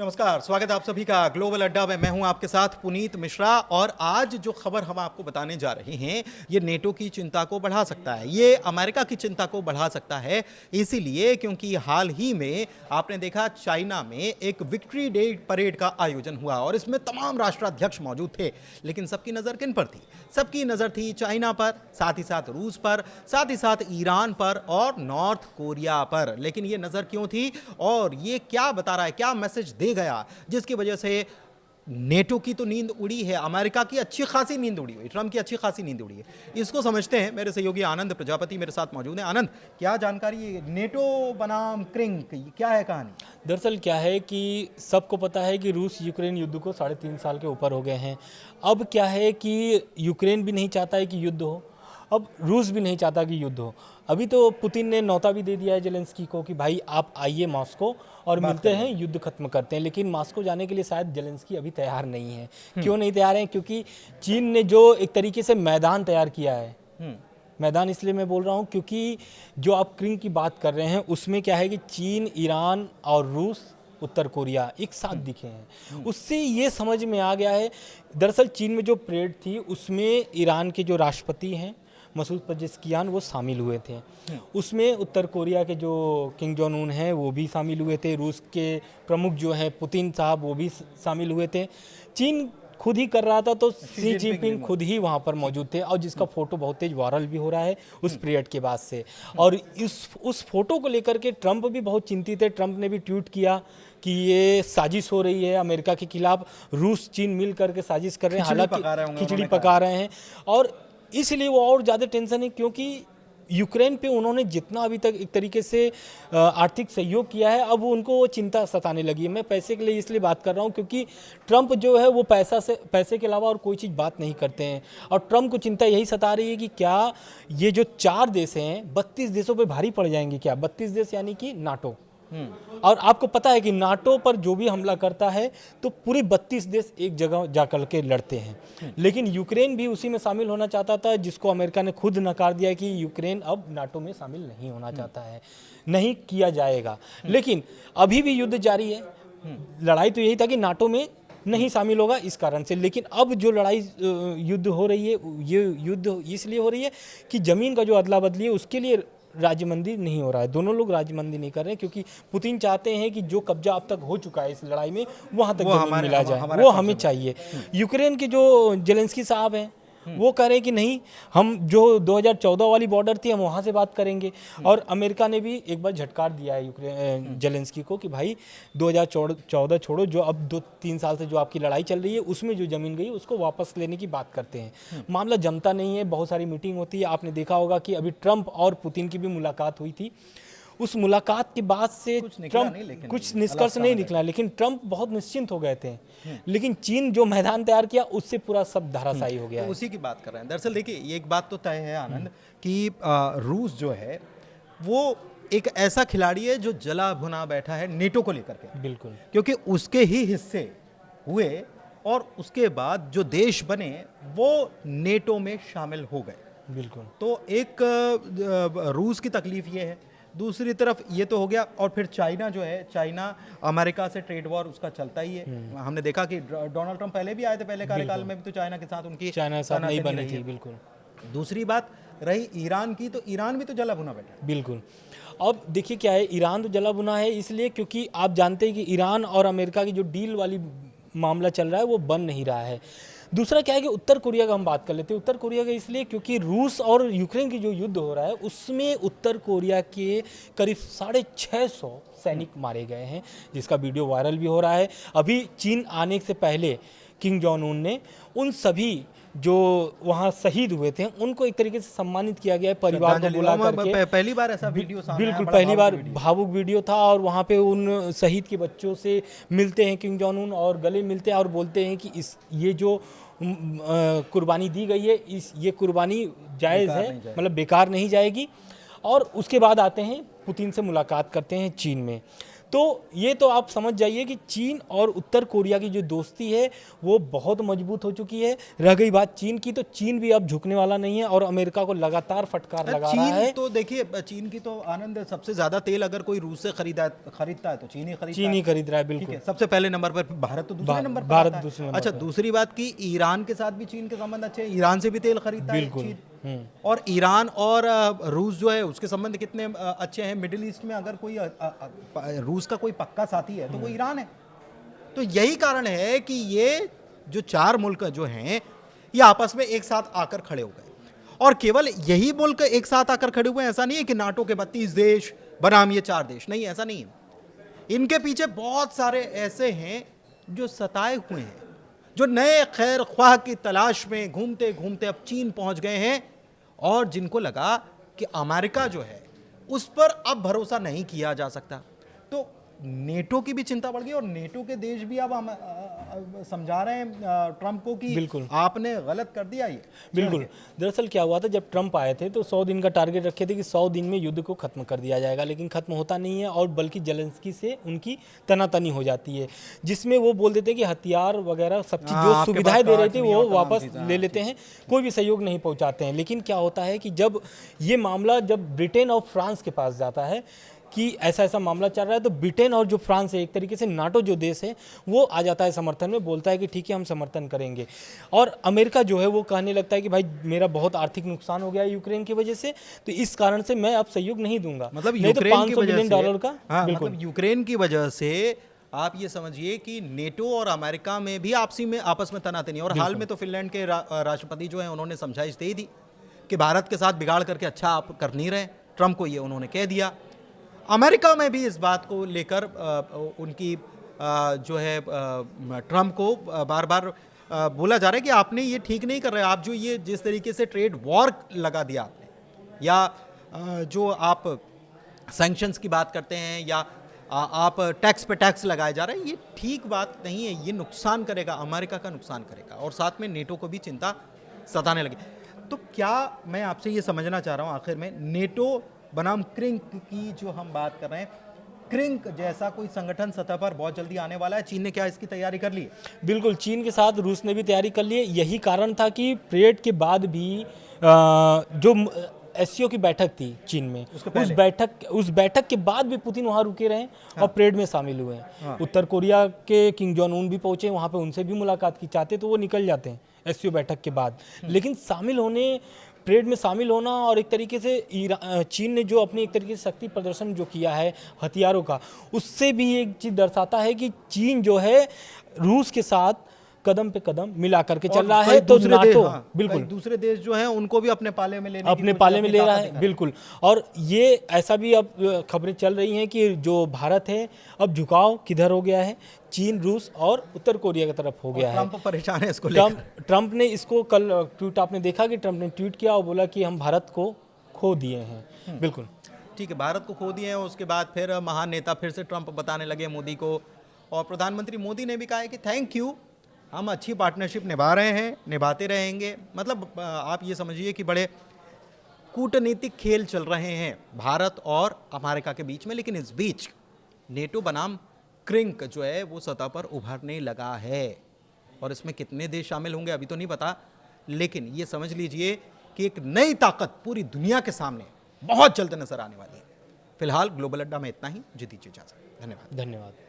नमस्कार, स्वागत है आप सभी का ग्लोबल अड्डा में। मैं हूं आपके साथ पुनीत मिश्रा और आज जो खबर हम आपको बताने जा रहे हैं ये नेटो की चिंता को बढ़ा सकता है, ये अमेरिका की चिंता को बढ़ा सकता है। इसीलिए क्योंकि हाल ही में आपने देखा चाइना में एक विक्ट्री डे परेड का आयोजन हुआ और इसमें तमाम राष्ट्राध्यक्ष मौजूद थे, लेकिन सबकी नज़र किन पर थी? सबकी नज़र थी चाइना पर, साथ ही साथ रूस पर, साथ ही साथ ईरान पर और नॉर्थ कोरिया पर। लेकिन ये नज़र क्यों थी और ये क्या बता रहा है, क्या मैसेज दे गया जिसकी वजह से नेटो की तो नींद उड़ी है, अमेरिका की अच्छी खासी नींद उड़ी हुई, ट्रंप की अच्छी खासी नींद उड़ी है। इसको समझते हैं। मेरे सहयोगी आनंद प्रजापति मेरे साथ मौजूद हैं। आनंद, क्या जानकारी, नेटो बनाम क्रिंक, क्या है कहानी? दरअसल क्या है कि सबको पता है कि रूस यूक्रेन युद्ध को 3.5 साल के ऊपर हो गए हैं। अब क्या है कि यूक्रेन भी नहीं चाहता है कि युद्ध हो, अब रूस भी नहीं चाहता कि युद्ध हो। अभी तो पुतिन ने न्योता भी दे दिया है जेलेंस्की को कि भाई आप आइए मॉस्को और मिलते हैं, युद्ध खत्म करते हैं। लेकिन मॉस्को जाने के लिए शायद जेलेंस्की अभी तैयार नहीं है। क्यों नहीं तैयार है? क्योंकि चीन ने जो एक तरीके से मैदान तैयार किया है, मैदान इसलिए मैं बोल रहा हूँ क्योंकि जो आप क्रिंक की बात कर रहे हैं उसमें क्या है कि चीन, ईरान और रूस, उत्तर कोरिया एक साथ दिखे हैं। उससे ये समझ में आ गया है, दरअसल चीन में जो परेड थी उसमें ईरान के जो राष्ट्रपति हैं मसूद पेजेश्कियान वो शामिल हुए थे, उसमें उत्तर कोरिया के जो किम जोंग उन हैं वो भी शामिल हुए थे, रूस के प्रमुख जो हैं पुतिन साहब वो भी शामिल हुए थे। चीन खुद ही कर रहा था तो शी जिनपिंग खुद ही वहाँ पर मौजूद थे और जिसका फोटो बहुत तेज वायरल भी हो रहा है उस पीरियड के बाद से। और उस फोटो को लेकर के ट्रंप भी बहुत चिंतित है। ट्रंप ने भी ट्वीट किया कि ये साजिश हो रही है अमेरिका के खिलाफ, रूस चीन मिल करके साजिश कर रहे हैं, हालांकि खिचड़ी पका रहे हैं। और इसलिए वो और ज़्यादा टेंशन है क्योंकि यूक्रेन पे उन्होंने जितना अभी तक एक तरीके से आर्थिक सहयोग किया है, अब उनको वो चिंता सताने लगी है। मैं पैसे के लिए इसलिए बात कर रहा हूँ क्योंकि ट्रंप जो है वो पैसे के अलावा और कोई चीज़ बात नहीं करते हैं। और ट्रंप को चिंता यही सता रही है कि क्या ये जो 4 देश हैं 32 देशों पे भारी पड़ जाएंगे क्या? 32 देश यानी कि नाटो। और आपको पता है कि नाटो पर जो भी हमला करता है तो पूरे 32 देश एक जगह जाकर के लड़ते हैं। लेकिन यूक्रेन भी उसी में शामिल होना चाहता था, जिसको अमेरिका ने खुद नकार दिया कि यूक्रेन अब नाटो में शामिल नहीं होना चाहता है, नहीं किया जाएगा। लेकिन अभी भी युद्ध जारी है। लड़ाई तो यही था कि नाटो में नहीं शामिल होगा इस कारण से। लेकिन अब जो लड़ाई युद्ध हो रही है, ये युद्ध इसलिए हो रही है कि ज़मीन का जो अदला बदली है उसके लिए राजमंदी नहीं हो रहा है। दोनों लोग राजमंदी नहीं कर रहे हैं क्योंकि पुतिन चाहते हैं कि जो कब्जा अब तक हो चुका है इस लड़ाई में वहां तक जमीन मिला जाए, वो हमें चाहिए। यूक्रेन के जो जेलेंस्की साहब हैं वो कह रहे हैं कि नहीं, हम जो 2014 वाली बॉर्डर थी हम वहाँ से बात करेंगे। और अमेरिका ने भी एक बार झटकार दिया है यूक्रेन जेलेंस्की को कि भाई 2014 छोड़ो, जो अब 2-3 साल से जो आपकी लड़ाई चल रही है उसमें जो ज़मीन गई उसको वापस लेने की बात करते हैं। मामला जमता नहीं है, बहुत सारी मीटिंग होती है। आपने देखा होगा कि अभी ट्रंप और पुतिन की भी मुलाकात हुई थी। उस मुलाकात के बाद से ट्रंप कुछ निष्कर्ष नहीं निकला, लेकिन ट्रंप बहुत निश्चिंत हो गए थे। लेकिन चीन जो मैदान तैयार किया उससे पूरा सब धराशायी हो गया तो है। उसी की बात कर रहे हैं। दरअसल देखिए, ये एक बात तो तय है आनंद कि रूस जो है वो एक ऐसा खिलाड़ी है जो जला भुना बैठा है नेटो को लेकर के। बिल्कुल, क्योंकि उसके ही हिस्से हुए और उसके बाद जो देश बने वो नेटो में शामिल हो गए। बिल्कुल। तो एक रूस की तकलीफ ये है, दूसरी तरफ ये तो हो गया। और फिर चाइना जो है, चाइना अमेरिका से ट्रेड वॉर उसका चलता ही है। हमने देखा कि डोनाल्ड ट्रंप पहले भी आए थे, पहले कार्यकाल में भी तो चाइना के साथ उनकी चाइना साथ नहीं बनी थी। बिल्कुल। दूसरी बात रही ईरान की, तो ईरान भी तो जला भुना बैठा है। बिल्कुल। अब देखिए क्या है, ईरान तो जला भुना है इसलिए क्योंकि आप जानते हैं कि ईरान और अमेरिका की जो डील वाली मामला चल रहा है वो बन नहीं रहा है। दूसरा क्या है कि उत्तर कोरिया का हम बात कर लेते हैं। उत्तर कोरिया का इसलिए क्योंकि रूस और यूक्रेन की जो युद्ध हो रहा है उसमें उत्तर कोरिया के करीब 650 सैनिक मारे गए हैं, जिसका वीडियो वायरल भी हो रहा है। अभी चीन आने से पहले किम जोंग उन ने उन सभी जो वहाँ शहीद हुए थे उनको एक तरीके से सम्मानित किया गया है, परिवार को बुला करके। पहली बार ऐसा वीडियो सामने आया, बिल्कुल पहली बार भावुक वीडियो था। और वहाँ पे उन शहीद के बच्चों से मिलते हैं किम जोंग उन और गले मिलते हैं और बोलते हैं कि ये जो कुर्बानी दी गई है ये कुर्बानी जायज़ है, मतलब बेकार नहीं जाएगी। और उसके बाद आते हैं पुतिन से मुलाकात करते हैं चीन में। तो ये तो आप समझ जाइए कि चीन और उत्तर कोरिया की जो दोस्ती है वो बहुत मजबूत हो चुकी है। रह गई बात चीन की, तो चीन भी अब झुकने वाला नहीं है और अमेरिका को लगातार फटकार लगा रहा है। चीन तो देखिए, चीन की तो आनंद, सबसे ज्यादा तेल अगर कोई रूस से खरीदता है तो चीन ही खरीद रहा है, ठीक बिल्कुल। है, सबसे पहले नंबर पर भारत तो दूसरे नंबर पर भारत आता है। दूसरे नंबर अच्छा, पर। दूसरी बात की ईरान के साथ भी चीन के संबंध अच्छे हैं, ईरान से भी तेल खरीदता है बिल्कुल। चीन। और ईरान और रूस जो है उसके संबंध कितने अच्छे हैं। मिडिल ईस्ट में अगर कोई रूस का कोई पक्का साथी है तो वो ईरान है। तो यही कारण है कि ये जो चार मुल्क जो हैं ये आपस में एक साथ आकर खड़े हो गए। और केवल यही मुल्क एक साथ आकर खड़े हुए हैं, ऐसा नहीं है कि नाटो के 32 देश बनाम ये 4 देश, नहीं, ऐसा नहीं है। इनके पीछे बहुत सारे ऐसे हैं जो सताए हुए हैं, जो नए खैर ख्वाह की तलाश में घूमते घूमते अब चीन पहुंच गए हैं, और जिनको लगा कि अमेरिका जो है उस पर अब भरोसा नहीं किया जा सकता। तो नेटो की भी चिंता बढ़ गई, और नेटो के देश भी अब समझा रहे हैं ट्रंप को कि बिल्कुल आपने गलत कर दिया ये। बिल्कुल। दरअसल क्या हुआ था, जब ट्रंप आए थे तो 100 दिन का टारगेट रखे थे कि 100 दिन में युद्ध को खत्म कर दिया जाएगा, लेकिन खत्म होता नहीं है और बल्कि जेलेंस्की से उनकी तनातनी हो जाती है, जिसमें वो बोल देते हैं कि हथियार वगैरह सब चीज़ जो आपके सुविधाएं पास दे रहे थे वो तमाम वापस चीज़ें, ले लेते हैं, कोई भी सहयोग नहीं पहुंचाते हैं। लेकिन क्या होता है कि जब ये मामला जब ब्रिटेन और फ्रांस के पास जाता है कि ऐसा ऐसा मामला चल रहा है, तो ब्रिटेन और जो फ्रांस है, एक तरीके से नाटो जो देश है, वो आ जाता है समर्थन में, बोलता है कि ठीक है हम समर्थन करेंगे। और अमेरिका जो है वो कहने लगता है कि भाई मेरा बहुत आर्थिक नुकसान हो गया है यूक्रेन की वजह से, तो इस कारण से मैं अब सहयोग नहीं दूंगा। मतलब नहीं तो यूक्रेन की 500 वजह बिलियन से, डॉलर का। हाँ, बिल्कुल। मतलब यूक्रेन की वजह से आप ये समझिए कि नेटो और अमेरिका में भी आपस में तनातनी। और हाल में तो फिनलैंड के राष्ट्रपति जो हैं उन्होंने समझाइश दे दी कि भारत के साथ बिगाड़ करके अच्छा आप कर नहीं रहे, ट्रंप को ये उन्होंने कह दिया। अमेरिका में भी इस बात को लेकर उनकी जो है ट्रंप को बार बार बोला जा रहा है कि आपने ये ठीक नहीं कर रहे, आप जो ये जिस तरीके से ट्रेड वॉर लगा दिया आपने, या जो आप सैंक्शंस की बात करते हैं, या आप टैक्स पे टैक्स लगाए जा रहे हैं, ये ठीक बात नहीं है। ये नुकसान करेगा, अमेरिका का नुकसान करेगा, और साथ में नेटो को भी चिंता सताने लगी। तो क्या मैं आपसे ये समझना चाह रहा हूँ आखिर में, नेटो बनाम क्रिंक की जो हम बात कर रहे हैं, क्रिंक जैसा कोई संगठन सतह पर बहुत जल्दी आने वाला है, चीन ने क्या इसकी तैयारी कर ली है? बिल्कुल, चीन के साथ रूस ने भी तैयारी कर ली है। यही कारण था कि परेड के बाद भी जो एससीओ की बैठक थी चीन में, उस बैठक के बाद भी पुतिन वहाँ रुके रहे और परेड में शामिल हुए हैं। उत्तर कोरिया के किंग जोंग उन भी पहुंचे वहाँ पे, उनसे भी मुलाकात की, चाहते तो वो निकल जाते हैं एससीओ बैठक के बाद, लेकिन शामिल होने, परेड में शामिल होना, और एक तरीके से चीन ने जो अपनी एक तरीके से शक्ति प्रदर्शन जो किया है हथियारों का, उससे भी एक चीज़ दर्शाता है कि चीन जो है रूस के साथ कदम पे कदम मिला करके चल रहा है। तो नाटो, बिल्कुल, दूसरे देश जो हैं उनको भी अपने पाले में ले रहा है, बिल्कुल। और ये ऐसा भी अब खबरें चल रही हैं कि जो भारत है अब झुकाव किधर हो गया है, चीन, रूस और उत्तर कोरिया की तरफ हो गया है। ट्रंप परेशान है इसको लेकर। ट्रंप ने इसको कल ट्वीट, आपने देखा कि ट्रंप ने ट्वीट किया और बोला कि हम भारत को खो दिए हैं। बिल्कुल ठीक है, भारत को खो दिए हैं। उसके बाद फिर महान नेता फिर से ट्रंप बताने लगे मोदी को, और प्रधानमंत्री मोदी ने भी कहा है कि थैंक यू, हम अच्छी पार्टनरशिप निभा रहे हैं, निभाते रहेंगे। मतलब आप ये समझिए कि बड़े कूटनीतिक खेल चल रहे हैं भारत और अमेरिका के बीच में। लेकिन इस बीच नेटो बनाम क्रिंक जो है वो सतह पर उभरने लगा है, और इसमें कितने देश शामिल होंगे अभी तो नहीं पता, लेकिन ये समझ लीजिए कि एक नई ताकत पूरी दुनिया के सामने बहुत जल्द नजर आने वाली है। फिलहाल ग्लोबल अड्डा में इतना ही। जी दीजिए इजाजत। धन्यवाद।